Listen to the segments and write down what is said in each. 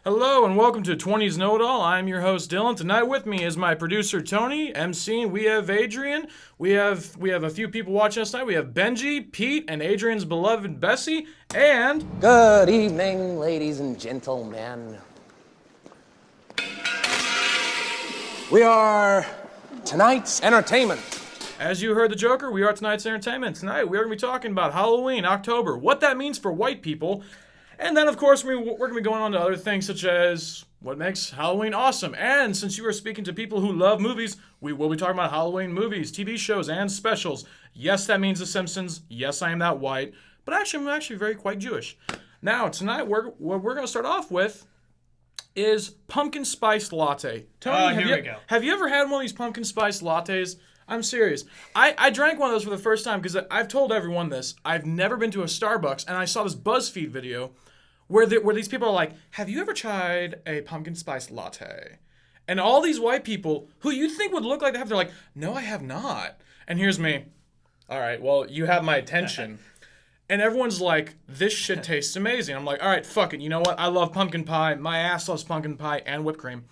Hello and welcome to 20's Know-It-All. I'm your host Dylan. Tonight with me is my producer Tony, MC. We have Adrian. We have a few people watching us tonight. We have Benji, Pete, and Adrian's beloved Bessie. And Good evening, ladies and gentlemen. We are tonight's entertainment. as you heard the Joker, we are tonight's entertainment. Tonight we are going to be talking about Halloween, October, what that means for white people. And then, of course, we're going to be going on to other things such as what makes Halloween awesome. And since you are speaking to people who love movies, we will be talking about Halloween movies, TV shows, and specials. Yes, that means The Simpsons. Yes, I am that white. But actually, I'm actually very quite Jewish. Now, tonight, what we're going to start off with is pumpkin spice latte. Tony, here we go. Have you ever had one of these pumpkin spice lattes? I'm serious. I drank one of those for the first time because I've told everyone this. I've never been to a Starbucks, and I saw this BuzzFeed video where these people are like, have you ever tried a pumpkin spice latte? And all these white people who you think would look like they have, they're like, no, I have not. And here's me. All right, well, you have my attention. And everyone's like, this shit tastes amazing. I'm like, all right, fuck it. You know what? I love pumpkin pie. My ass loves pumpkin pie and whipped cream.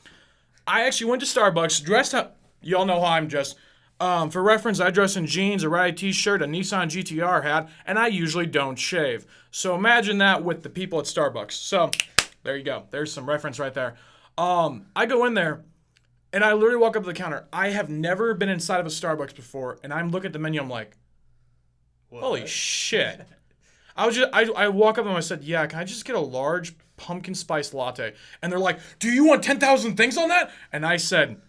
I actually went to Starbucks, dressed up. Y'all know how I'm dressed. For reference, I dress in jeans, a ratty t-shirt, a Nissan GTR hat, and I usually don't shave. So imagine that with the people at Starbucks. So there you go. There's some reference right there. I go in there, and I literally walk up to the counter. I have never been inside of a Starbucks before, and I'm looking at the menu. I'm like, holy shit. I walk up and I said, yeah, can I just get a large pumpkin spice latte? And they're like, do you want 10,000 things on that? And I said,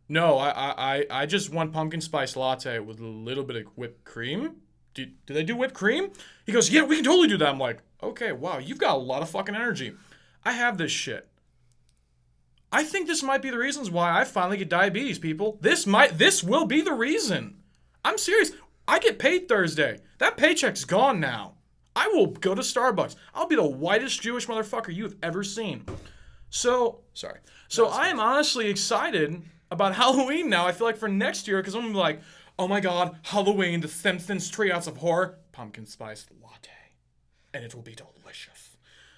no, I just want pumpkin spice latte with a little bit of whipped cream. Do they do whipped cream? He goes, yeah, we can totally do that. I'm like, okay, wow, you've got a lot of fucking energy. I have this shit. I think this might be the reasons why I finally get diabetes, people. This will be the reason. I'm serious. I get paid Thursday. That paycheck's gone now. I will go to Starbucks. I'll be the whitest Jewish motherfucker you've ever seen. So I am honestly excited about Halloween now. I feel like for next year, because I'm gonna be like, oh my god, Halloween, the Simpsons Treehouse of Horror, pumpkin spice latte. And it will be delicious.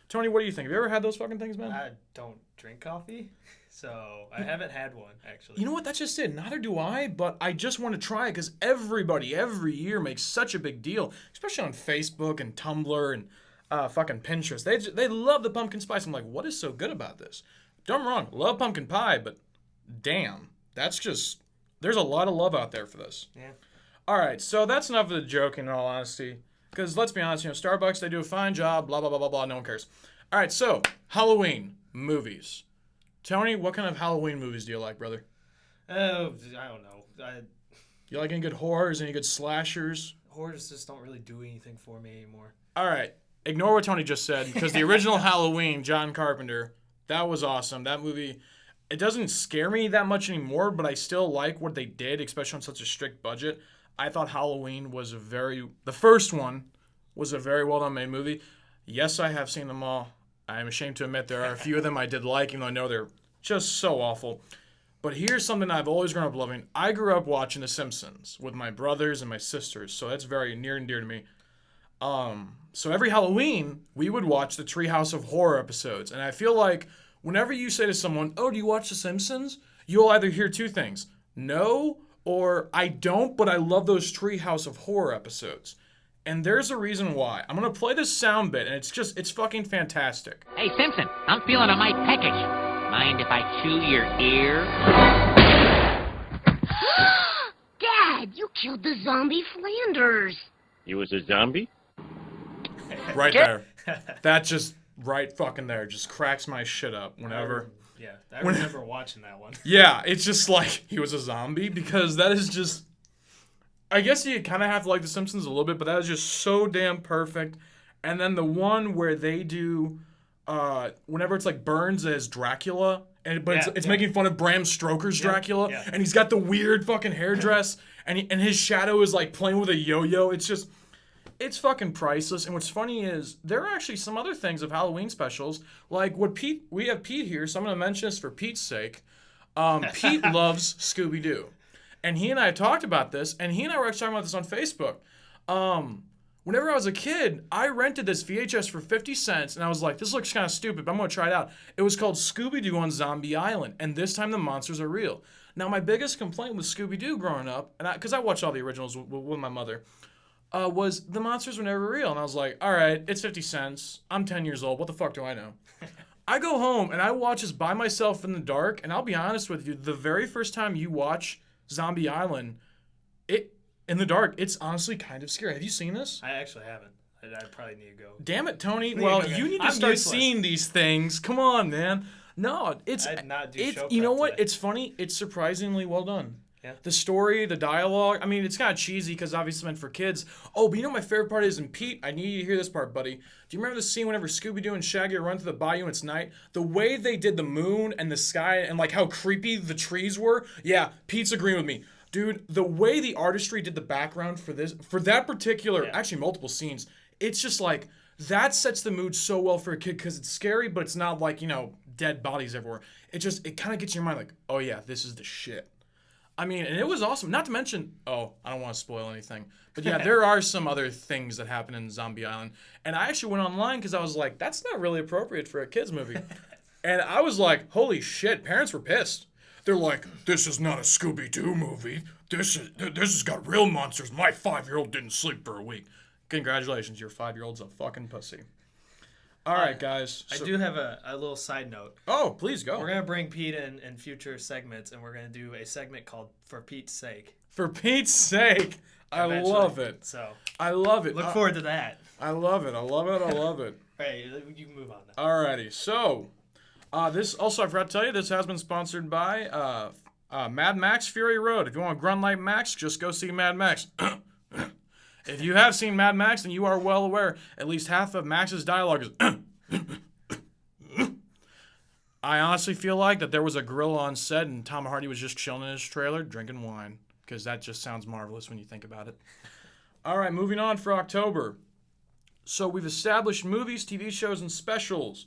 Tony, what do you think? Have you ever had those fucking things, man? I don't drink coffee, so I haven't had one, actually. You know what? That's just it. Neither do I, but I just want to try it because everybody, every year, makes such a big deal, especially on Facebook and Tumblr and fucking Pinterest. They love the pumpkin spice. I'm like, what is so good about this? Don't get me wrong, love pumpkin pie, but damn, that's just, there's a lot of love out there for this. Yeah. All right, so that's enough of the joking, in all honesty. Because let's be honest, Starbucks, they do a fine job, blah, blah, blah, blah, blah, no one cares. All right, so, Halloween movies. Tony, what kind of Halloween movies do you like, brother? I don't know. You like any good horrors, any good slashers? Horrors just don't really do anything for me anymore. All right, ignore what Tony just said, because the original Halloween, John Carpenter, that was awesome. That movie, it doesn't scare me that much anymore, but I still like what they did, especially on such a strict budget. I thought Halloween was the first one was a very well-done made movie. Yes, I have seen them all. I'm ashamed to admit there are a few of them I did like, even though I know they're just so awful. But here's something I've always grown up loving. I grew up watching The Simpsons with my brothers and my sisters, so that's very near and dear to me. So every Halloween, we would watch the Treehouse of Horror episodes, and I feel like whenever you say to someone, oh, do you watch The Simpsons? You'll either hear two things. No, or I don't, but I love those Treehouse of Horror episodes. And there's a reason why. I'm going to play this sound bit, and it's fucking fantastic. Hey, Simpson, I'm feeling a mite peckish. Mind if I chew your ear? Dad, you killed the zombie Flanders. He was a zombie? Right there. That just, right fucking there, just cracks my shit up whenever. Yeah, I remember watching that one. Yeah, it's just like he was a zombie because that is just, I guess you kind of have to like The Simpsons a little bit, but that is just so damn perfect. And then the one where they do, whenever it's like Burns as Dracula, but it's making fun of Bram Stoker's Dracula, and he's got the weird fucking hairdress, and his shadow is like playing with a yo-yo. It's just, it's fucking priceless. And what's funny is there are actually some other things of Halloween specials, like we have Pete here, so I'm going to mention this for Pete's sake. Pete loves Scooby-Doo. And he and I talked about this, and he and I were actually talking about this on Facebook. Whenever I was a kid, I rented this VHS for 50 cents, and I was like, this looks kind of stupid, but I'm going to try it out. It was called Scooby-Doo on Zombie Island, and this time the monsters are real. Now, my biggest complaint with Scooby-Doo growing up, and because I watched all the originals with my mother, was the monsters were never real. And I was like, all right, it's 50 cents. I'm 10 years old. What the fuck do I know? I go home, and I watch this by myself in the dark, and I'll be honest with you, the very first time you watch Zombie Island, in the dark, it's honestly kind of scary. Have you seen this? I actually haven't. I probably need to go. Damn it, Tony. Well, you need to start seeing these things. Come on, man. No, it's I did not do show you know prep what? today. It's funny. It's surprisingly well done. Yeah. The story, the dialogue. I mean, it's kind of cheesy because obviously meant for kids. Oh, but you know what my favorite part is? And Pete, I need you to hear this part, buddy. Do you remember the scene whenever Scooby-Doo and Shaggy run through the bayou and it's night? The way they did the moon and the sky and like how creepy the trees were? Yeah, Pete's agreeing with me. Dude, the way the artistry did the background for that particular, actually multiple scenes, it's just like, that sets the mood so well for a kid because it's scary, but it's not like, dead bodies everywhere. It kind of gets in your mind like, oh yeah, this is the shit. I mean, and it was awesome. Not to mention, I don't want to spoil anything, but yeah, there are some other things that happen in Zombie Island. And I actually went online because I was like, that's not really appropriate for a kid's movie. And I was like, holy shit, parents were pissed. They're like, this is not a Scooby-Doo movie. This has got real monsters. My 5-year-old didn't sleep for a week. Congratulations, your 5-year-old's a fucking pussy. All right, guys. I do have a little side note. Oh, please go. We're going to bring Pete in future segments, and we're going to do a segment called For Pete's Sake. For Pete's sake. I love it. So I love it. Look forward to that. I love it. I love it. I love it. Hey, you can move on now. Alrighty. So, this also, I forgot to tell you, this has been sponsored by Mad Max Fury Road. If you want to grunt like Max, just go see Mad Max. If you have seen Mad Max, then you are well aware at least half of Max's dialogue is I honestly feel like that there was a grill on set and Tom Hardy was just chilling in his trailer drinking wine because that just sounds marvelous when you think about it. All right, moving on for October. So we've established movies, TV shows, and specials.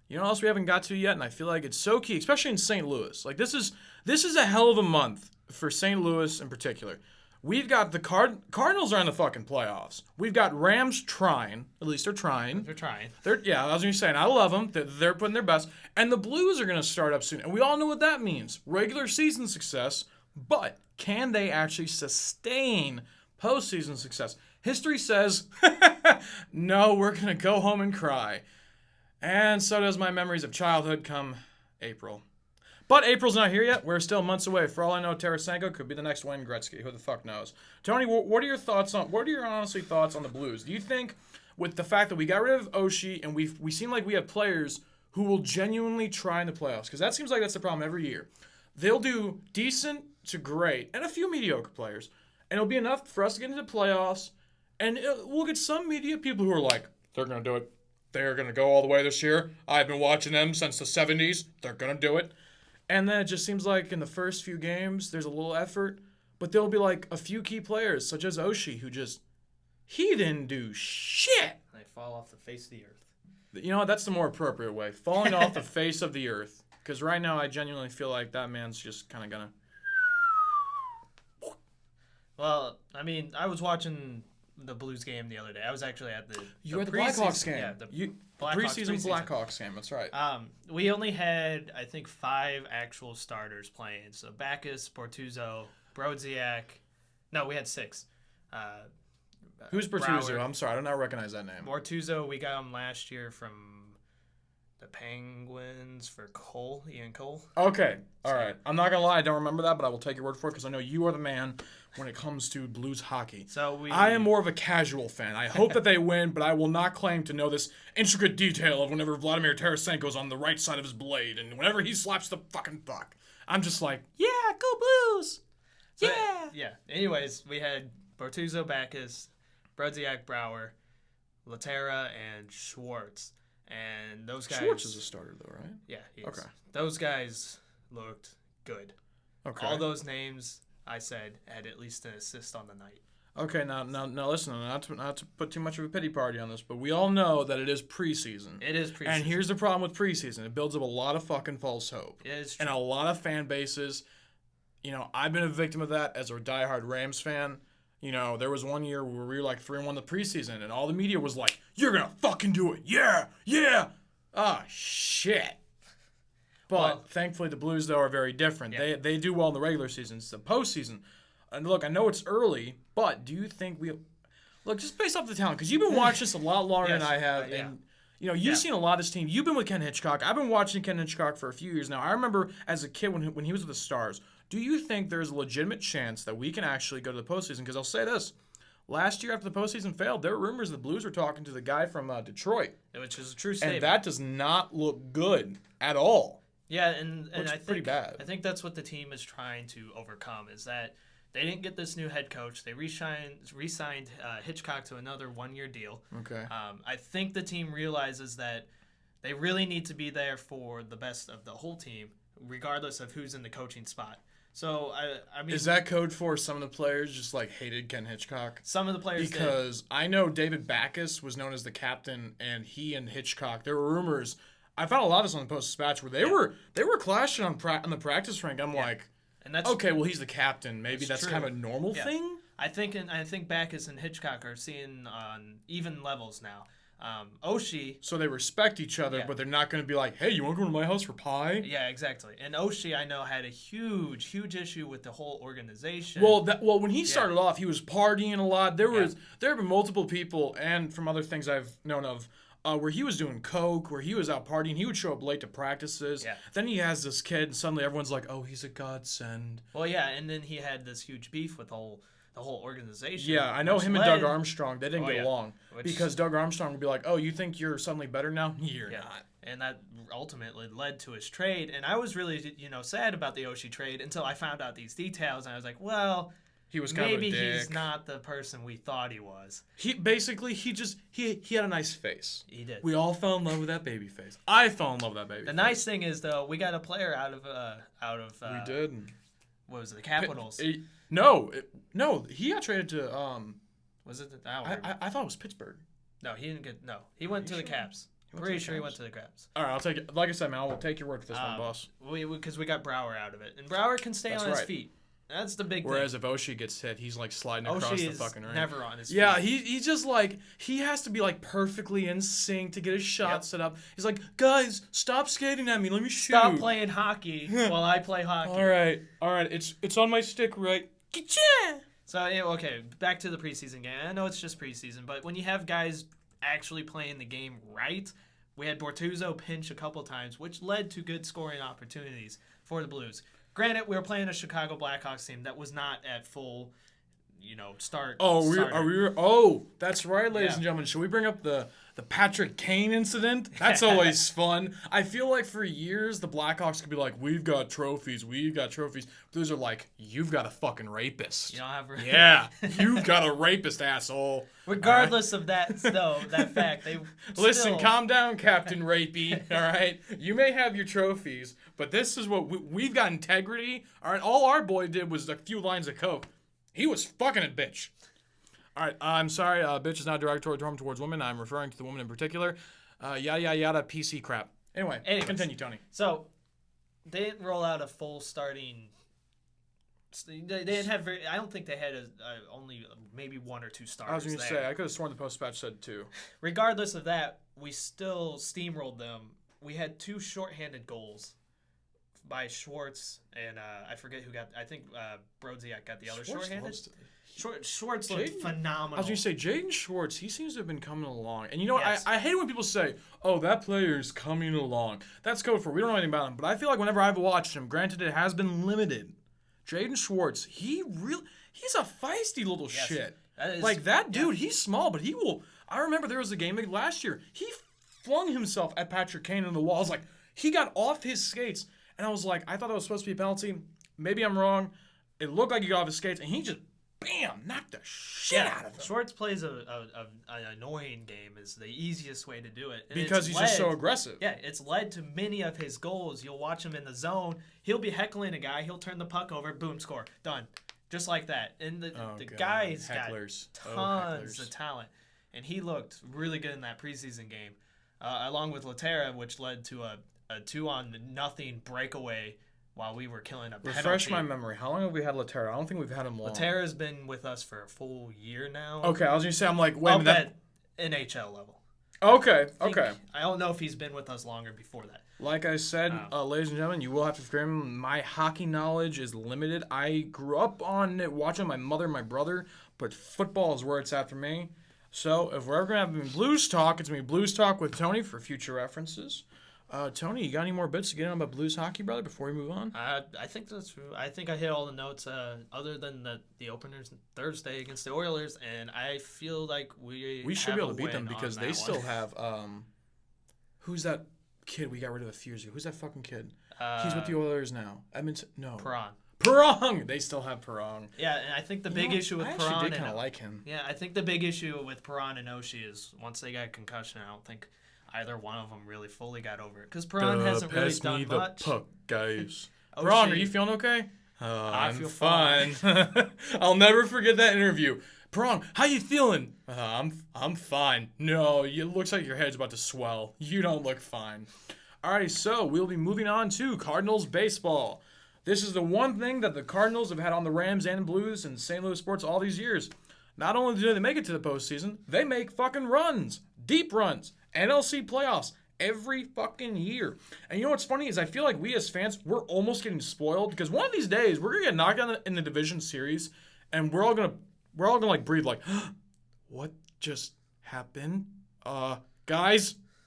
You know what else we haven't got to yet? And I feel like it's so key, especially in St. Louis. Like this is a hell of a month for St. Louis in particular. We've got the Cardinals are in the fucking playoffs. We've got Rams trying. At least they're trying. They're trying. Yeah, I was going to say, and I love them. They're putting their best. And the Blues are going to start up soon. And we all know what that means. Regular season success. But can they actually sustain postseason success? History says, no, we're going to go home and cry. And so does my memories of childhood come April. But April's not here yet. We're still months away. For all I know, Tarasenko could be the next Wayne Gretzky. Who the fuck knows? Tony, what are your thoughts on? What are your honestly thoughts on the Blues? Do you think, with the fact that we got rid of Oshie and we seem like we have players who will genuinely try in the playoffs? Because that seems like that's the problem every year. They'll do decent to great and a few mediocre players, and it'll be enough for us to get into the playoffs. And we'll get some media people who are like, they're gonna do it. They're gonna go all the way this year. I've been watching them since the 70s. They're gonna do it. And then it just seems like in the first few games, there's a little effort. But there'll be like a few key players, such as Oshie, who he didn't do shit. They fall off the face of the earth. You know what? That's the more appropriate way. Falling off the face of the earth. Because right now, I genuinely feel like that man's just kind of going to... Well, I mean, I was watching the Blues game the other day. I was actually at the You were at the preseason- Blackhawks game. Yeah, the preseason Blackhawks game. That's right. We only had, I think, 5 actual starters playing. So Backus, Bortuzzo, Brodziak. No, we had 6. Who's Bertuzzo? Brouwer. I'm sorry, I do not recognize that name. Bortuzzo, we got him last year from the Penguins for Ian Cole. Okay, all right. I'm not going to lie, I don't remember that, but I will take your word for it because I know you are the man when it comes to Blues hockey. So I am more of a casual fan. I hope that they win, but I will not claim to know this intricate detail of whenever Vladimir Tarasenko's on the right side of his blade and whenever he slaps the fucking puck. I'm just like, yeah, go Blues! Yeah! Yeah. Anyways, we had Bortuzzo, Backus, Brodziak, Brouwer, Laterra, and Schwartz. And those guys... Schwartz is a starter, though, right? Yeah, he is. Okay. Those guys looked good. Okay. All those names I said had at least an assist on the night. Okay, now listen, not to put too much of a pity party on this, but we all know that it is preseason. It is preseason. And here's the problem with preseason. It builds up a lot of fucking false hope. It is true. And a lot of fan bases, I've been a victim of that as a diehard Rams fan. You know, there was one year where we were like 3-1 the preseason, and all the media was like, "You're gonna fucking do it, yeah, yeah." Ah, shit. But thankfully, the Blues though are very different. Yeah. They do well in the regular season. It's the postseason. And look, I know it's early, but do you think look just based off the talent? Because you've been watching this a lot longer Yes, than I have, yeah. and you've seen a lot of this team. You've been with Ken Hitchcock. I've been watching Ken Hitchcock for a few years now. I remember as a kid when he was with the Stars. Do you think there's a legitimate chance that we can actually go to the postseason? Because I'll say this. Last year, after the postseason failed, there were rumors the Blues were talking to the guy from Detroit. Which is a true statement. And that does not look good at all. Yeah, and Looks I think pretty bad. I think that's what the team is trying to overcome is that they didn't get this new head coach. They re-signed Hitchcock to another 1-year deal. Okay. I think the team realizes that they really need to be there for the best of the whole team, regardless of who's in the coaching spot. So I mean, Is that code for some of the players just like hated Ken Hitchcock? some of the players did. Because I know David Backus was known as the captain, and he and Hitchcock. There were rumors. I found a lot of this on the Post-Dispatch where they were clashing on the practice rink. I'm like, and that's okay, well he's the captain. Maybe that's true. kind of a normal Yeah. thing. I think Backus and Hitchcock are seeing on even levels now. Oshie, So they respect each other, Yeah. but they're not going to be like, hey, you want to go to my house for pie? yeah, exactly. And Oshie, I know, had a huge issue with the whole organization. Well, when he started off, he was partying a lot. There have been multiple people, and from other things I've known of, where he was doing coke, where he was out partying. He would show up late to practices. Yeah. Then he has this kid, and suddenly everyone's like, "Oh, he's a godsend." Well, yeah, and then he had this huge beef with the whole organization. Yeah, I know which him and led- Doug Armstrong. They didn't get yeah. along Which- because Doug Armstrong would be like, "Oh, you think you're suddenly better now? You're Yeah, not." and that ultimately led to his trade. And I was really, sad about the Oshie trade until I found out these details, and I was like, well, He was kind maybe of a dick. he's not the person we thought he was. He basically he had a nice face. He did. We all fell in love with that baby face. I fell in love with that baby. The face. nice thing is, though, we got a player out of We did. what was it, the Capitals? No, he got traded to Was it? I don't remember. I thought it was Pittsburgh. No, he didn't get. No, he went to the Caps. Pretty sure he went to the Caps. All right, I'll take it. Like I said, man, I will take your word for this one, boss. Because we got Brower out of it, and Brower can stay That's on his right. feet. That's the big Whereas thing. if Oshie gets hit, he's like sliding across Oshie the is fucking ring. never on his Yeah, feet. he's just like he has to be like perfectly in sync to get his shot Yep. set up. He's like, guys, stop skating at me. Let me shoot. Stop playing hockey while I play hockey. All right. It's on my stick, right? Get So, okay, back to the preseason game. I know it's just preseason, but when you have guys actually playing the game right, we had Bortuzzo pinch a couple times, which led to good scoring opportunities for the Blues. Granted, we were playing a Chicago Blackhawks team that was not at full, start. Oh, oh, that's right, ladies Yeah. and gentlemen. Should we bring up the Patrick Kane incident? That's always fun. I feel like for years the Blackhawks could be like, we've got trophies. Blues are like, you've got a fucking rapist. You don't have. Yeah, you've got a rapist, asshole. Regardless of that, though, that fact, they Listen, still, calm down, Captain Rapey. All right, you may have your trophies, but this is what we've got integrity. All right, all our boy did was a few lines of coke. He was fucking a bitch. All right, I'm sorry. Bitch is not a derogatory term towards women. I'm referring to the woman in particular. Yada yada yada. PC crap. Anyways, continue, Tony. So, they didn't roll out a full starting. They didn't have very. I don't think they had only maybe one or two starters. I was going to there. say I could have sworn the Post-Dispatch said 2. Regardless of that, we still steamrolled them. We had 2 shorthanded goals by Schwartz and I forget who got. I think Brodziak got the other shorthanded. Schwartz looked phenomenal. I was going to say Jaden Schwartz. He seems to have been coming along, and you know what? Yes. I hate it when people say, "Oh, that player's coming along." That's code for we don't know anything about him. But I feel like whenever I've watched him, granted it has been limited, Jaden Schwartz, he's a feisty little shit. Like that dude, he's small, but he will. I remember there was a game last year. He flung himself at Patrick Kane in the walls. Like he got off his skates, and I was like, I thought that was supposed to be a penalty. Maybe I'm wrong. It looked like he got off his skates, and he just bam knocked the shit out of him. Schwartz plays an annoying game is the easiest way to do it. And Because it's he's just so aggressive. Yeah, it's led to many of his goals. You'll watch him in the zone. He'll be heckling a guy. He'll turn the puck over. Boom, score. Done. Just like that. And the guy's Hecklers. got tons of talent. And he looked really good in that preseason game. Along with Latte, which led to a 2-on-0 breakaway while we were killing a penalty. Refresh my memory. How long have we had Latte? I don't think we've had him long. Latte's been with us for a full year now. Okay, I was going to say, I'm like, wait a Up minute. at NHL level. Okay, think- okay. I don't know if he's been with us longer before that. Like I said, ladies and gentlemen, you will have to forgive me. My hockey knowledge is limited. I grew up on it watching my mother and my brother, but football is where it's at for me. So if we're ever going to have Blues Talk, it's going to be Blues Talk with Tony for future references. Tony, you got any more bits to get on about Blues hockey, brother, before we move on? I think that's true. I think I hit all the notes other than the openers Thursday against the Oilers, and I feel like we should have be able a to beat them win because on they that still one. have who's that kid we got rid of a few years ago? Who's that fucking kid? He's with the Oilers now. Edmonton, no. Perron. They still have Perron. Yeah, and I think the big issue with I Perron actually did kind of and like him. yeah, I think the big issue with Perron and Oshie is once they got a concussion, I don't think either one of them really fully got over it because Perron hasn't really Pass done me much. the puck, guys. Oshie- Perron, are you feeling okay? I I'm feel fine. I'll never forget that interview. Perron, how you feeling? I'm fine. No, it looks like your head's about to swell. You don't look fine. Alrighty, so we'll be moving on to Cardinals baseball. This is the one thing that the Cardinals have had on the Rams and Blues and St. Louis sports all these years. Not only do they make it to the postseason, they make fucking runs, deep runs, NLC playoffs every fucking year. And you know what's funny is I feel like we as fans, we're almost getting spoiled because one of these days we're gonna get knocked out in the division series, and we're all gonna like breathe like, what just happened?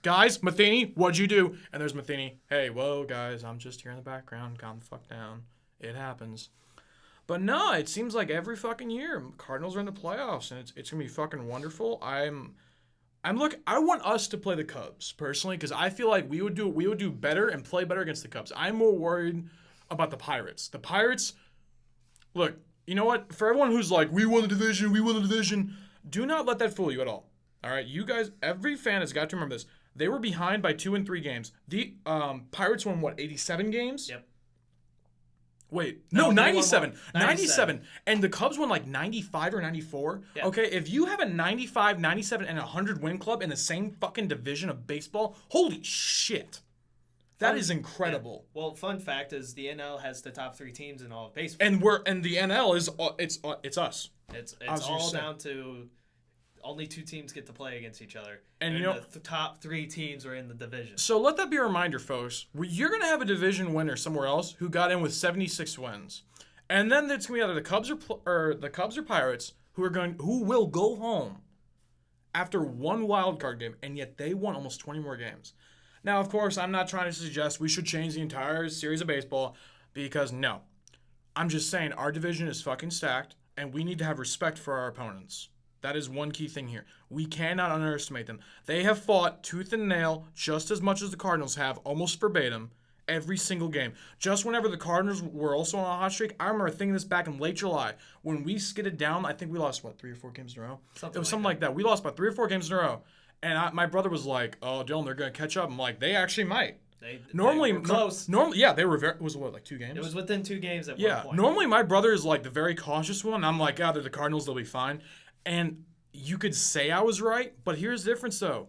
Guys, Matheny, what'd you do? And there's Matheny. Hey, whoa, guys, I'm just here in the background. Calm the fuck down. It happens. But no, it seems like every fucking year, Cardinals are in the playoffs, and it's gonna be fucking wonderful. I want us to play the Cubs personally because I feel like we would do better and play better against the Cubs. I'm more worried about the Pirates. The Pirates, look, you know what? For everyone who's like, we won the division, do not let that fool you at all. All right, you guys, every fan has got to remember this. They were behind by 2 and 3 games. The Pirates won, 87 games? Yep. Wait, No, no, they won 97. what? 97. And the Cubs won 95 or 94. Yeah. Okay, if you have a 95, 97, and 100 win club in the same fucking division of baseball, holy shit. That is incredible. Yeah. Well, fun fact is the NL has the top 3 teams in all of baseball. And the NL is it's us. It's was gonna all say. down to only 2 teams get to play against each other. And you know- the top 3 teams are in the division. So let that be a reminder, folks. You're going to have a division winner somewhere else who got in with 76 wins. And then it's going to be either the Cubs or Pirates who will go home after one wild card game, and yet they won almost 20 more games. Now, of course, I'm not trying to suggest we should change the entire series of baseball because no. I'm just saying our division is fucking stacked, and we need to have respect for our opponents. That is one key thing here. We cannot underestimate them. They have fought tooth and nail just as much as the Cardinals have, almost verbatim, every single game. Just whenever the Cardinals were also on a hot streak, I remember thinking this back in late July. When we skidded down, I think we lost, 3 or 4 games in a row? It was something like that. We lost about 3 or 4 games in a row. And my brother was like, oh, Dylan, they're going to catch up. I'm like, they actually might. They Normally, were close. Normally, yeah, they were was it, like 2 games? It was within 2 games at Yeah, one point. normally my brother is like the very cautious one. I'm like, they're the Cardinals, they'll be fine. And you could say I was right, but here's the difference though.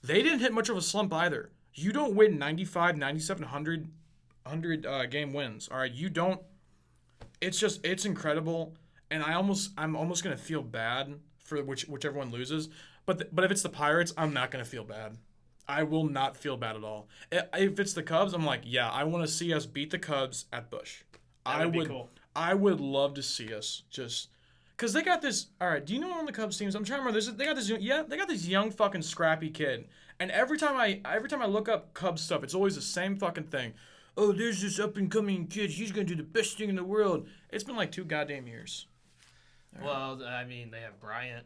They didn't hit much of a slump either. You don't win 95, 97, 100 game wins. All right, you don't. It's incredible, and I'm almost gonna feel bad for whichever one loses. But if it's the Pirates, I'm not gonna feel bad. I will not feel bad at all. If it's the Cubs, I'm like, yeah, I want to see us beat the Cubs at Busch. That would be cool. I would love to see us just. Because they got this. All right, do you know on the Cubs teams? I'm trying to remember. They got this young fucking scrappy kid. And every time I look up Cubs stuff, it's always the same fucking thing. Oh, there's this up and coming kid. He's gonna do the best thing in the world. It's been like 2 goddamn years. Well, I mean, they have Bryant.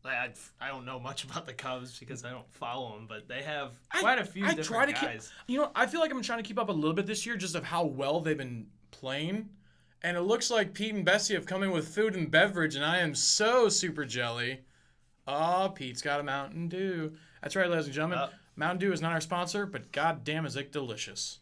I don't know much about the Cubs because I don't follow them, but they have quite a few different guys. I feel like I'm trying to keep up a little bit this year just of how well they've been playing. And it looks like Pete and Bessie have come in with food and beverage, and I am so super jelly. Oh, Pete's got a Mountain Dew. That's right, ladies and gentlemen. Mountain Dew is not our sponsor, but goddamn is it delicious.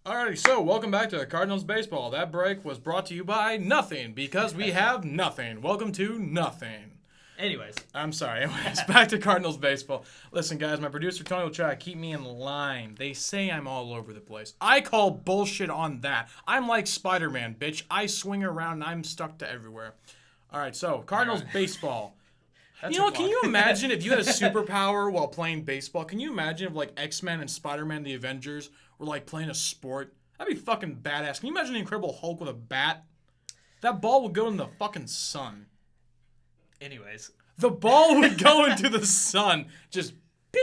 Alrighty, so welcome back to Cardinals Baseball. That break was brought to you by nothing, because we have nothing. Welcome to nothing. Anyways. I'm sorry. Anyways, back to Cardinals baseball. Listen, guys, my producer Tony will try to keep me in line. They say I'm all over the place. I call bullshit on that. I'm like Spider-Man, bitch. I swing around and I'm stuck to everywhere. All right, so Cardinals baseball. You know, can you imagine if you had a superpower while playing baseball? Can you imagine if like X-Men and Spider-Man, the Avengers, were like playing a sport? That'd be fucking badass. Can you imagine the Incredible Hulk with a bat? That ball would go in the fucking sun. Anyways. The ball would go into the sun. Just ping.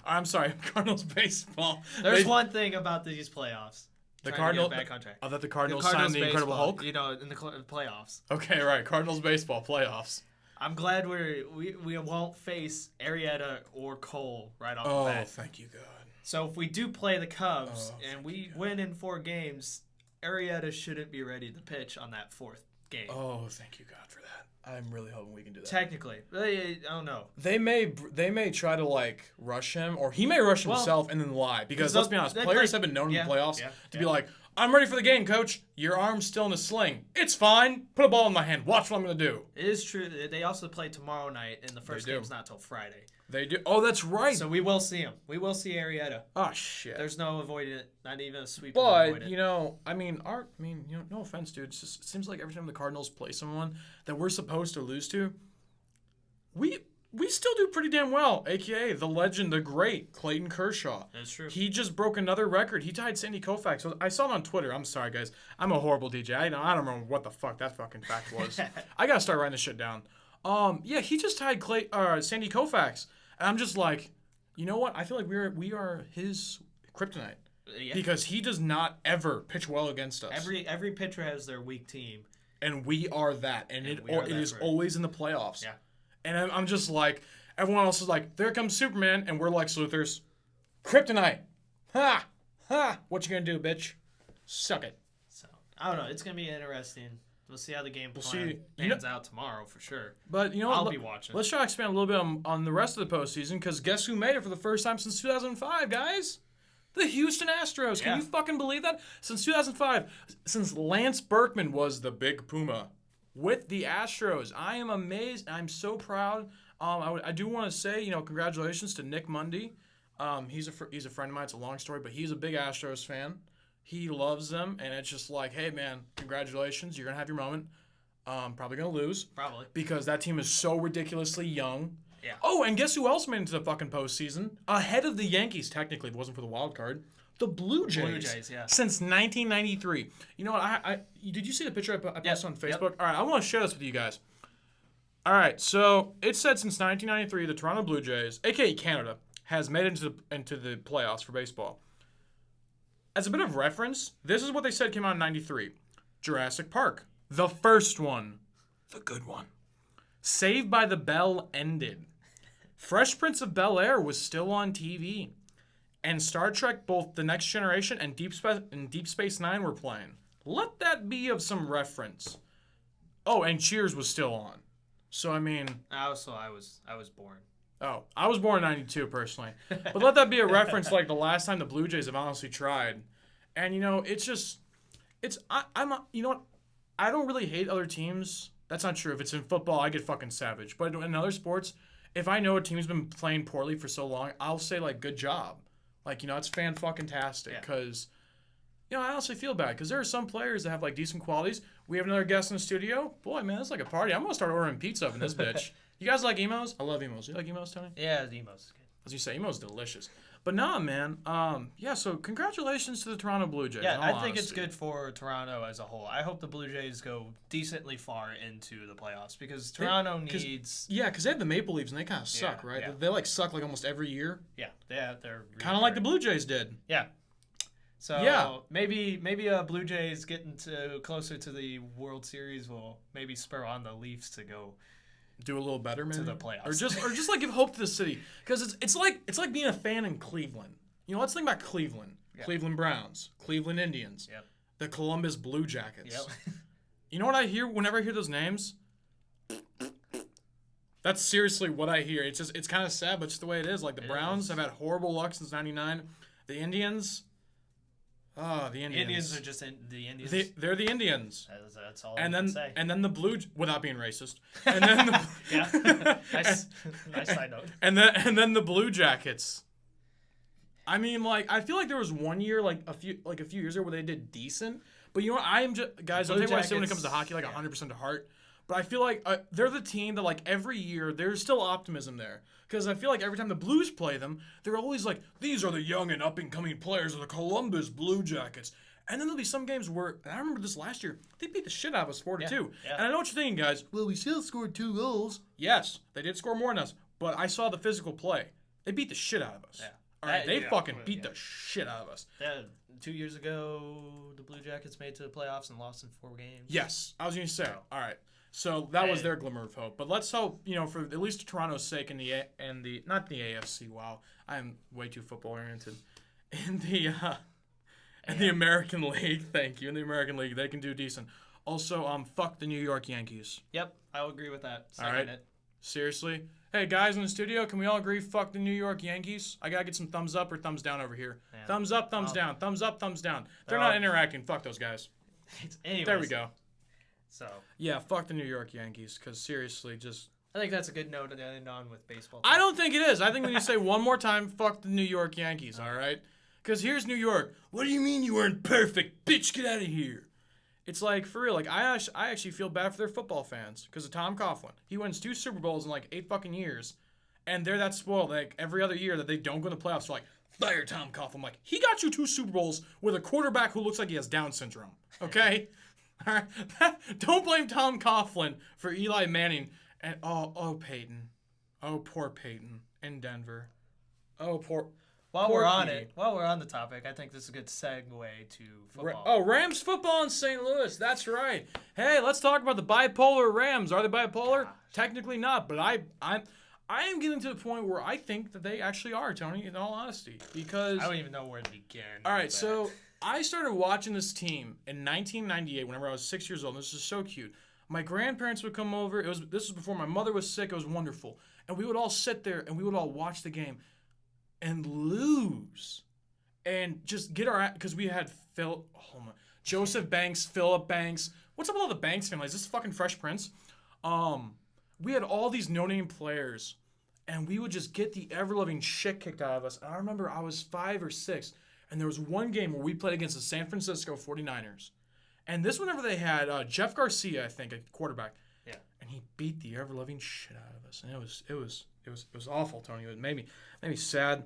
I'm sorry, Cardinals baseball. There's one thing about these playoffs. The Cardinals. Back on track. Oh, that the Cardinals signed the Incredible Hulk? You know, in the playoffs. Okay, right. Cardinals baseball playoffs. I'm glad we won't face Arrieta or Cole right off the bat. Oh, thank you, God. So if we do play the Cubs and we win in 4 games, Arrieta shouldn't be ready to pitch on that 4th game. Oh, thank you, God, for that. I'm really hoping we can do that. Technically. I don't know. They may try to, like, rush him, or he may rush himself and then lie. Because, let's be honest, players have been known in the playoffs to be like, I'm ready for the game, coach. Your arm's still in a sling. It's fine. Put a ball in my hand. Watch what I'm going to do. It is true. They also play tomorrow night, and the first game's not till Friday. They do. Oh, that's right. So we will see him. We will see Arrieta. Oh, shit. There's no avoiding it. Not even a sweep. But, you know, no offense, dude. It seems like every time the Cardinals play someone that we're supposed to lose to, we still do pretty damn well, a.k.a. the legend, the great Clayton Kershaw. That's true. He just broke another record. He tied Sandy Koufax. So I saw it on Twitter. I'm sorry, guys. I'm a horrible DJ. I don't remember what the fuck that fucking fact was. I got to start writing this shit down. Yeah, he just tied Sandy Koufax. And I'm just like, you know what? I feel like we are his kryptonite. Yeah. Because he does not ever pitch well against us. Every pitcher has their weak team. And we are that. And it is always in the playoffs. Yeah. And I'm just like, everyone else is like, there comes Superman. And we're like, Sluthers, kryptonite. Ha! Ha! What you gonna do, bitch? Suck it. So, I don't know. It's going to be interesting. We'll see how the game plan pans out tomorrow for sure. But, you know what? I'll be watching. Let's try to expand a little bit on the rest of the postseason. Because guess who made it for the first time since 2005, guys? The Houston Astros. Can you fucking believe that? Since 2005, since Lance Berkman was the big Puma with the Astros, I am amazed. I'm so proud. I do want to say, you know, congratulations to Nick Mundy. He's a friend of mine. It's a long story, but he's a big Astros fan. He loves them, and it's just like, hey, man, congratulations. You're going to have your moment. Probably going to lose. Probably. Because that team is so ridiculously young. Yeah. Oh, and guess who else made it into the fucking postseason? Ahead of the Yankees, technically, if it wasn't for the wild card. The Blue Jays. Blue Jays, yeah. Since 1993. You know what? Did you see the picture I posted on Facebook? Yep. All right, I want to share this with you guys. All right, so it said since 1993, the Toronto Blue Jays, a.k.a. Canada, has made it into the playoffs for baseball. As a bit of reference, this is what they said came out in 93. Jurassic Park. The first one. The good one. Saved by the Bell ended. Fresh Prince of Bel-Air was still on TV. And Star Trek, both The Next Generation and Deep Space Nine were playing. Let that be of some reference. Oh, and Cheers was still on. So, I mean... Also, I was born. Oh, I was born in 92, personally. But let that be a reference like the last time the Blue Jays have honestly tried. And, you know, it's just... you know what? I don't really hate other teams. That's not true. If it's in football, I get fucking savage. But in other sports, if I know a team's been playing poorly for so long, I'll say, like, good job. Like, you know, it's fan-fucking-tastic. Because, you know, I honestly feel bad. Because there are some players that have, like, decent qualities. We have another guest in the studio. Boy, man, it's like a party. I'm going to start ordering pizza up in this bitch. You guys like emos? I love emos. You like emos, Tony? Yeah, the emo's good. As you say, emo's delicious. But nah, man. Yeah, so congratulations to the Toronto Blue Jays. Yeah, I think it's good for Toronto as a whole. I hope the Blue Jays go decently far into the playoffs because Toronto needs... Yeah, because they have the Maple Leafs and they kind of suck, right? Yeah. They like suck like almost every year. Yeah, they're really kind of like the Blue Jays did. Yeah. So maybe Blue Jays getting closer to the World Series will maybe spur on the Leafs to go do a little better, maybe to the playoffs, or just like give hope to the city, because it's like being a fan in Cleveland. You know, let's think about Cleveland, Cleveland Browns, Cleveland Indians, the Columbus Blue Jackets. Yep. You know what I hear whenever I hear those names? That's seriously what I hear. It's kind of sad, but just the way it is. Like the Browns have had horrible luck since '99. The Indians, Oh, the The Indians. Indians are just the Indians. They're the Indians. That's all I And can then say. and then the blue, without being racist. And then the, Yeah. nice side note. and then the Blue Jackets. I mean, like, I feel like there was one year, like a few years ago, where they did decent. But you know what? I am just guys. I'll Blue tell you what I say when it Jackets, comes to hockey, like yeah. 100% to heart. But I feel like they're the team that, like, every year there's still optimism there, because I feel like every time the Blues play them, they're always like, these are the young and up and coming players of the Columbus Blue Jackets. And then there'll be some games where, and I remember this last year, they beat the shit out of us 4-2. Yeah. And I know what you're thinking, guys. Well, we still scored 2 goals. Yes, they did score more than us, but I saw the physical play. They beat the shit out of us. Yeah. All right, they Yeah, fucking yeah. beat the shit out of us. Yeah, 2 years ago, the Blue Jackets made it to the playoffs and lost in 4 games. Yes, I was going to say. All right. So that was their glimmer of hope. But let's hope, for at least Toronto's sake in the not the AFC. Wow, I am way too football oriented. In the American League, thank you. In the American League, they can do decent. Also, fuck the New York Yankees. Yep, I will agree with that. All right. It. Seriously. Hey guys in the studio, can we all agree? Fuck the New York Yankees. I gotta get some thumbs up or thumbs down over here. Yeah. Thumbs up, thumbs down. Thumbs up, thumbs down. They're Well- not interacting. Fuck those guys. Anyways, There we go. So Yeah, fuck the New York Yankees. Because seriously, just. I think that's a good note to end on with baseball. I don't think it is. I think we need to say one more time, fuck the New York Yankees, all right? Because here's New York. What do you mean you weren't perfect? Bitch, get out of here. It's like, for real, like, I actually feel bad for their football fans because of Tom Coughlin. He wins 2 Super Bowls in, like, 8 fucking years, and they're that spoiled, like, every other year that they don't go to the playoffs, they're like, fire Tom Coughlin. I'm like, he got you 2 Super Bowls with a quarterback who looks like he has Down syndrome, okay? All right? Don't blame Tom Coughlin for Eli Manning. And, oh, Peyton. Oh, poor Peyton in Denver. Oh, poor... While Poor we're on Pete. it, while we're on the topic, I think this is a good segue to football. Rams football in St. Louis. That's right. Hey, let's talk about the bipolar Rams. Are they bipolar? Technically not, but I am getting to the point where I think that they actually are, Tony, in all honesty. Because I don't even know where to begin. all right, with that. so I started watching this team in 1998 whenever I was 6 years old. This is so cute. My grandparents would come over. This was before my mother was sick. It was wonderful. And we would all sit there and we would all watch the game and lose. And just get our, because we had Joseph Banks, Philip Banks. What's up with all the Banks families? Is this fucking Fresh Prince? We had all these no-name players, and we would just get the ever-loving shit kicked out of us. And I remember I was 5 or 6, and there was one game where we played against the San Francisco 49ers. And this whenever they had Jeff Garcia, I think, at quarterback. Yeah. And he beat the ever-loving shit out of us. And it was awful, Tony. It made me sad.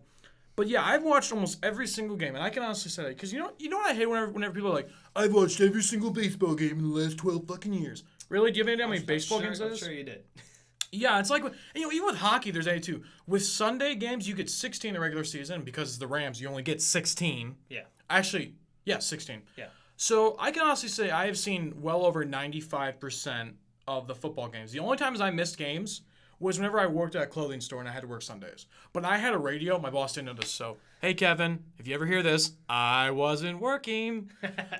But yeah, I've watched almost every single game, and I can honestly say that because you know what I hate whenever people are like, I've watched every single baseball game in the last 12 fucking years. Really? Do you have any idea how many baseball games that I'm is? sure you did. Yeah, it's like even with hockey, there's 82. With Sunday games, you get 16 in the regular season because it's the Rams. You only get 16. Yeah. Actually, yeah, 16. Yeah. So I can honestly say I have seen well over 95% of the football games. The only times I missed games was whenever I worked at a clothing store and I had to work Sundays. But I had a radio. My boss didn't know this. So, hey, Kevin, if you ever hear this, I wasn't working.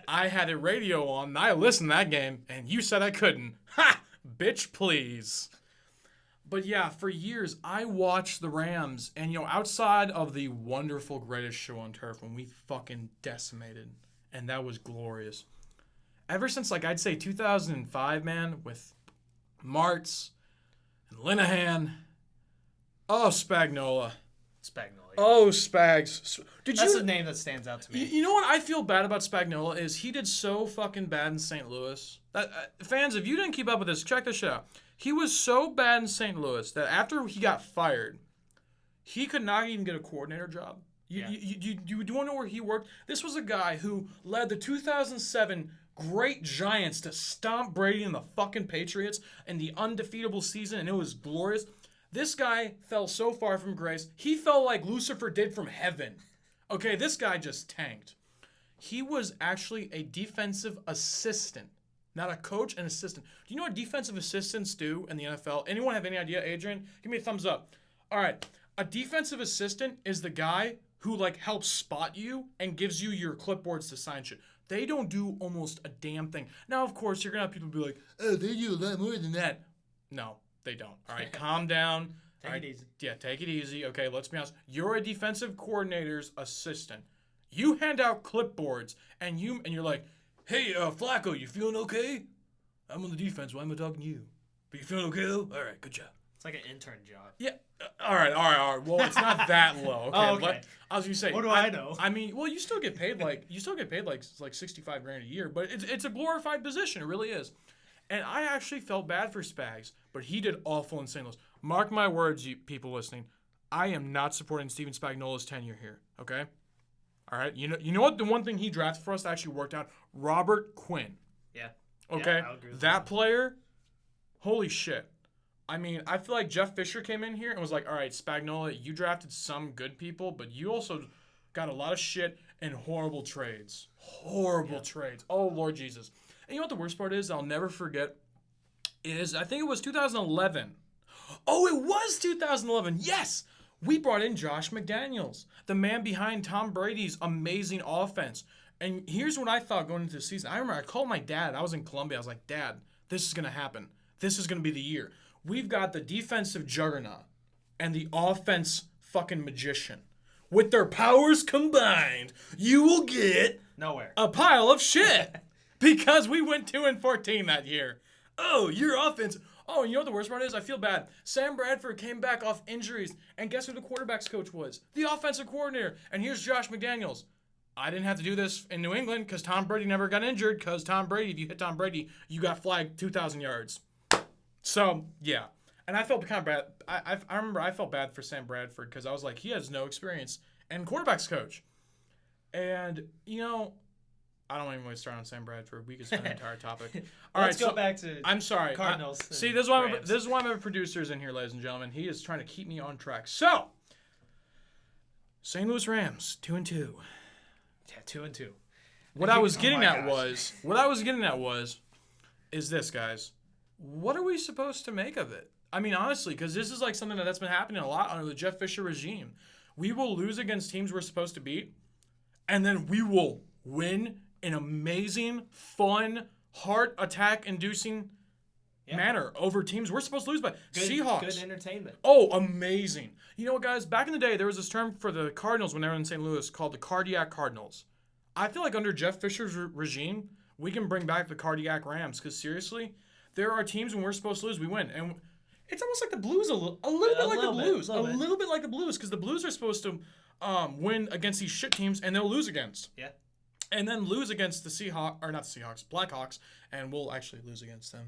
I had a radio on, and I listened to that game, and you said I couldn't. Ha! Bitch, please. But yeah, for years, I watched the Rams. And, outside of the wonderful Greatest Show on Turf when we fucking decimated, and that was glorious. Ever since, I'd say 2005, man, with Martz and Linehan. Oh, Spagnola. Spagnola. Oh, Spags. That's a name that stands out to me. You know what I feel bad about Spagnola is he did so fucking bad in St. Louis. Fans, if you didn't keep up with this, check this shit out. He was so bad in St. Louis that after he got fired, he could not even get a coordinator job. You want to know where he worked? This was a guy who led the 2007 great Giants to stomp Brady and the fucking Patriots in the undefeatable season, and it was glorious. This guy fell so far from grace. He fell like Lucifer did from heaven. Okay, this guy just tanked. He was actually a defensive assistant, not a coach, an assistant. Do you know what defensive assistants do in the NFL? Anyone have any idea, Adrian? Give me a thumbs up. All right, a defensive assistant is the guy who helps spot you and gives you your clipboards to sign shit. They don't do almost a damn thing. Now, of course, you're going to have people be like, oh, they do a lot more than that. No, they don't. All right, calm down. Take it easy. Yeah, take it easy. Okay, let's be honest. You're a defensive coordinator's assistant. You hand out clipboards, and you're like, hey, Flacco, you feeling okay? I'm on the defense. Why am I talking to you? But you feeling okay, though? All right, good job. It's like an intern job. Yeah. All right. Well, it's not that low. Okay. Oh, okay. I was gonna say. What do I know? I mean, well, you still get paid like $65,000 a year, but it's a glorified position. It really is. And I actually felt bad for Spags, but he did awful in St. Louis. Mark my words, you people listening. I am not supporting Steven Spagnuolo's tenure here. Okay. All right. You know what? The one thing he drafted for us that actually worked out. Robert Quinn. Yeah. Okay. Yeah, I'll agree with that player. Holy shit. I mean, I feel like Jeff Fisher came in here and was like, all right, Spagnuolo, you drafted some good people, but you also got a lot of shit and horrible trades. Horrible trades. Oh, Lord Jesus. And you know what the worst part is? I'll never forget is I think it was 2011. Oh, it was 2011. Yes. We brought in Josh McDaniels, the man behind Tom Brady's amazing offense. And here's what I thought going into the season. I remember I called my dad. I was in Columbia. I was like, Dad, this is going to happen. This is going to be the year. We've got the defensive juggernaut and the offense fucking magician. With their powers combined, you will get nowhere a pile of shit because we went 2-14 that year. Oh, your offense. Oh, and you know what the worst part is? I feel bad. Sam Bradford came back off injuries, and guess who the quarterback's coach was? The offensive coordinator. And here's Josh McDaniels. I didn't have to do this in New England because Tom Brady never got injured because Tom Brady, if you hit Tom Brady, you got flagged 2,000 yards. So, yeah. And I felt kind of bad. I remember I felt bad for Sam Bradford because I was like, he has no experience. And quarterback's coach. And, you know, I don't even want to start on Sam Bradford. We could spend an entire topic. All Let's go back to I'm sorry. Cardinals. See, this is why my producer's in here, ladies and gentlemen. He is trying to keep me on track. So, St. Louis Rams, 2-2. Yeah, 2-2. What I was getting at was, is this, guys. What are we supposed to make of it? I mean, honestly, because this is like something that's been happening a lot under the Jeff Fisher regime. We will lose against teams we're supposed to beat, and then we will win in amazing, fun, heart attack-inducing manner over teams we're supposed to lose by. Seahawks. Good entertainment. Oh, amazing. You know what, guys? Back in the day, there was this term for the Cardinals when they were in St. Louis called the cardiac Cardinals. I feel like under Jeff Fisher's regime, we can bring back the cardiac Rams because, seriously, there are teams when we're supposed to lose, we win. And it's almost like the Blues, a little bit like the Blues. A little bit like the Blues because the Blues are supposed to win against these shit teams and they'll lose against. Yeah. And then lose against the Seahawks, or not the Seahawks, Blackhawks, and we'll actually lose against them.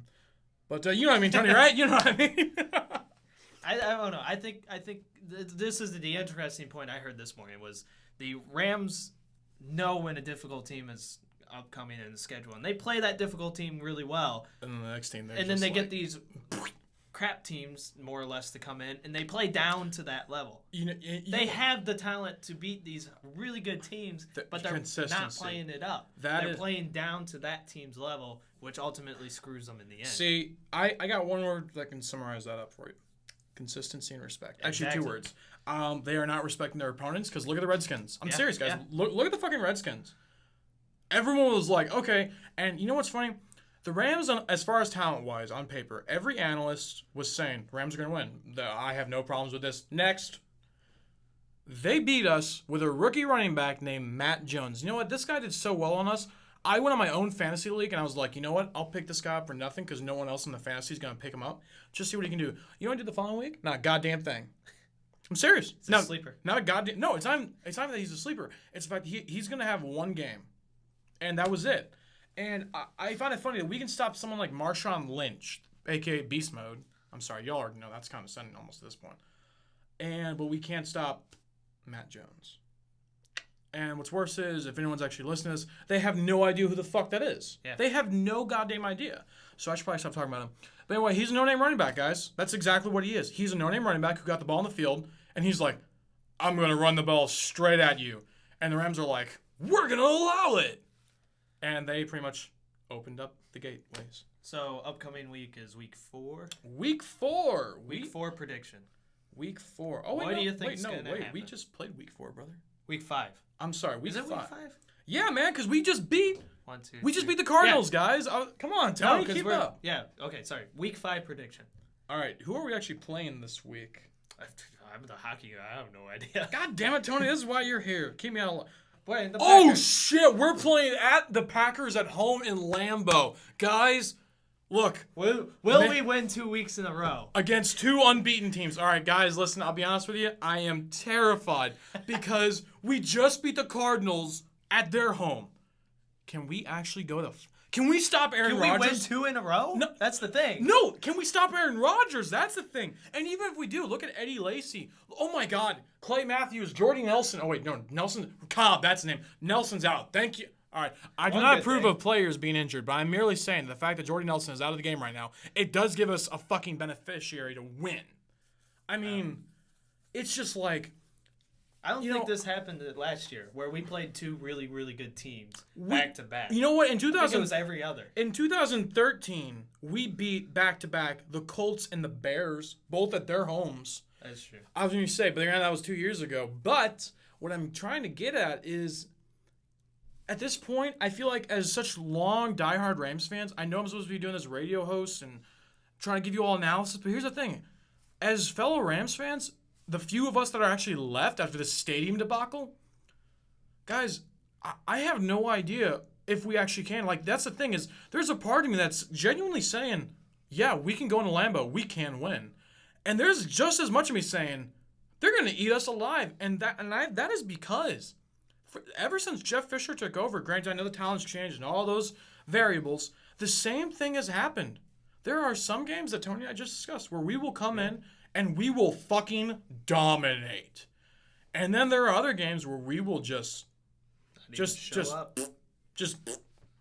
But you know what I mean, Tony, right? You know what I mean? I don't know. I think this is the interesting point I heard this morning was the Rams know when a difficult team is upcoming in the schedule, and they play that difficult team really well. And then the next team, and then they get these crap teams more or less to come in, and they play down to that level. They have the talent to beat these really good teams, but they're not playing it up. They're playing down to that team's level, which ultimately screws them in the end. See, I got one word that can summarize that up for you. Consistency and respect. Actually, Exactly. 2 words. They are not respecting their opponents because look at the Redskins. I'm serious, guys. Yeah. Look at the fucking Redskins. Everyone was like, okay. And you know what's funny? The Rams, as far as talent-wise, on paper, every analyst was saying, Rams are going to win. I have no problems with this. Next. They beat us with a rookie running back named Matt Jones. You know what? This guy did so well on us. I went on my own fantasy league, and I was like, you know what? I'll pick this guy up for nothing because no one else in the fantasy is going to pick him up. Just see what he can do. You know what I did the following week? Not a goddamn thing. I'm serious. It's a sleeper. Not a goddamn. No, it's not that he's a sleeper. It's the fact he's going to have one game. And that was it. And I find it funny that we can stop someone like Marshawn Lynch, a.k.a. Beast Mode. I'm sorry, y'all already know that's kind of sending almost at this point. But we can't stop Matt Jones. And what's worse is, if anyone's actually listening to this, they have no idea who the fuck that is. Yeah. They have no goddamn idea. So I should probably stop talking about him. But anyway, he's a no-name running back, guys. That's exactly what he is. He's a no-name running back who got the ball in the field, and he's like, I'm going to run the ball straight at you. And the Rams are like, we're going to allow it. And they pretty much opened up the gateways. So upcoming week is week 4. Week 4. Week 4 prediction. Week 4. Oh, what do you think is going to happen? We just played week 4, brother. Week 5. I'm sorry, week 5. Is it week 5? Yeah, man, because we just beat. 1, 2. We just beat the Cardinals, guys. Come on, Tony, keep up. Yeah. Okay. Sorry. Week 5 prediction. All right. Who are we actually playing this week? I'm the hockey guy. I have no idea. God damn it, Tony. This is why you're here. Keep me out of. Wait, the Oh Packers. shit, we're playing at the Packers at home in Lambeau. Guys, look, Will we win 2 weeks in a row? against two unbeaten teams. All right, guys, listen, I'll be honest with you. I am terrified because we just beat the Cardinals at their home. Can we actually go to... Can we stop Aaron Can we win Rodgers? 2 in a row? No. That's the thing. No, can we stop Aaron Rodgers? That's the thing. And even if we do, look at Eddie Lacy. Oh my God, Clay Matthews, Jordy Nelson. Oh wait, no, Nelson. Cobb, that's the name. Nelson's out. Thank you. All right, I do One not good approve thing. of players being injured, but I'm merely saying the fact that Jordy Nelson is out of the game right now, it does give us a fucking beneficiary to win. I mean, it's just like... I don't You think know- this happened last year, where we played 2 really, really good teams back to back. You know what? In I think it 2000, was every other. in 2013, we beat back-to-back the Colts and the Bears, both at their homes. That's true. I was going to say, but again, that was 2 years ago. But what I'm trying to get at is, at this point, I feel like as such long, diehard Rams fans, I know I'm supposed to be doing this radio host and trying to give you all analysis, but here's the thing. As fellow Rams fans, the few of us that are actually left after the stadium debacle, guys, I have no idea if we actually can. Like, that's the thing is, there's a part of me that's genuinely saying, yeah, we can go into Lambeau, we can win. And there's just as much of me saying, they're going to eat us alive. And that is because ever since Jeff Fisher took over, granted, I know the talent's changed and all those variables, the same thing has happened. There are some games that Tony and I just discussed where we will come in and we will fucking dominate. And then there are other games where we will just up.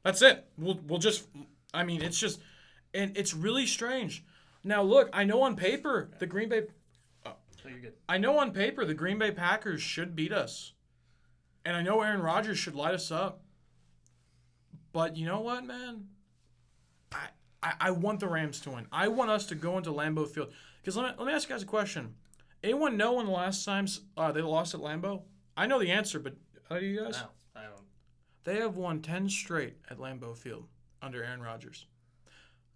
that's it. We'll just, I mean, it's just, and it's really strange. Now look, I know on paper the Green Bay You're good. I know on paper the Green Bay Packers should beat us. And I know Aaron Rodgers should light us up. But you know what, man? I want the Rams to win. I want us to go into Lambeau Field. Because let me ask you guys a question. Anyone know when the last times they lost at Lambeau? I know the answer, but how do you guys? No, I don't. They have won 10 straight at Lambeau Field under Aaron Rodgers.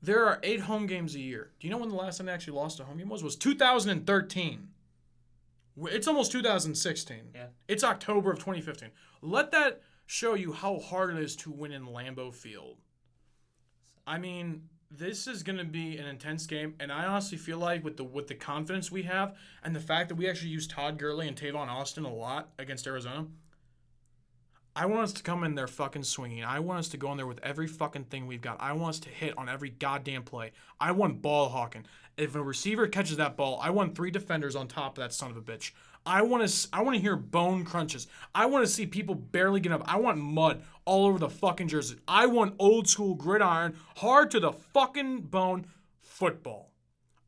There are 8 home games a year. Do you know when the last time they actually lost a home game was? It was 2013. It's almost 2016. Yeah. It's October of 2015. Let that show you how hard it is to win in Lambeau Field. I mean, this is going to be an intense game, and I honestly feel like with the confidence we have and the fact that we actually used Todd Gurley and Tavon Austin a lot against Arizona, I want us to come in there fucking swinging. I want us to go in there with every fucking thing we've got. I want us to hit on every goddamn play. I want ball hawking. If a receiver catches that ball, I want 3 defenders on top of that son of a bitch. I want to hear bone crunches. I want to see people barely get up. I want mud all over the fucking jersey. I want old school gridiron, hard to the fucking bone football.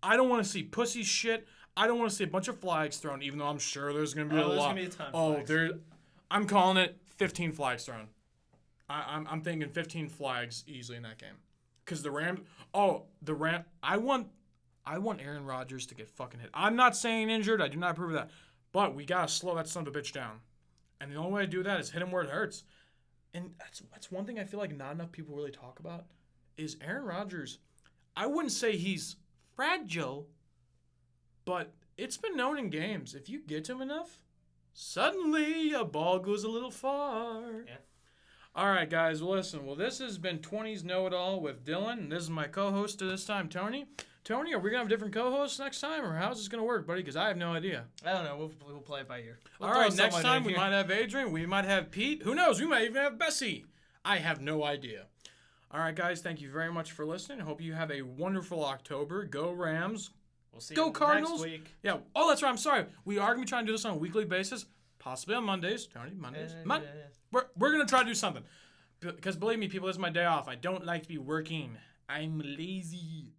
I don't want to see pussy shit. I don't want to see a bunch of flags thrown, even though I'm sure there's going to be a there's lot. gonna be a ton of flags. I'm calling it 15 flags thrown. I'm thinking 15 flags easily in that game. Because the Rams, I want Aaron Rodgers to get fucking hit. I'm not saying injured. I do not approve of that. But we got to slow that son of a bitch down. And the only way to do that is hit him where it hurts. And that's one thing I feel like not enough people really talk about is Aaron Rodgers. I wouldn't say he's fragile, but it's been known in games. If you get to him enough, suddenly a ball goes a little far. Yeah. All right, guys. Well, listen. Well, this has been 20's Know-It-All with Dylan. And this is my co-host to this time, Tony. Tony, are we going to have different co-hosts next time, or how's this going to work, buddy? Because I have no idea. I don't know. We'll play it by ear. We'll All throw right, next someone time in we here. might have Adrian. We might have Pete. Who knows? We might even have Bessie. I have no idea. All right, guys. Thank you very much for listening. I hope you have a wonderful October. Go Rams. We'll see Go you Cardinals. next week. Yeah. Oh, that's right. I'm sorry. We are going to be trying to do this on a weekly basis, possibly on Mondays. Tony, Mondays. We're going to try to do something. Because believe me, people, this is my day off. I don't like to be working. I'm lazy.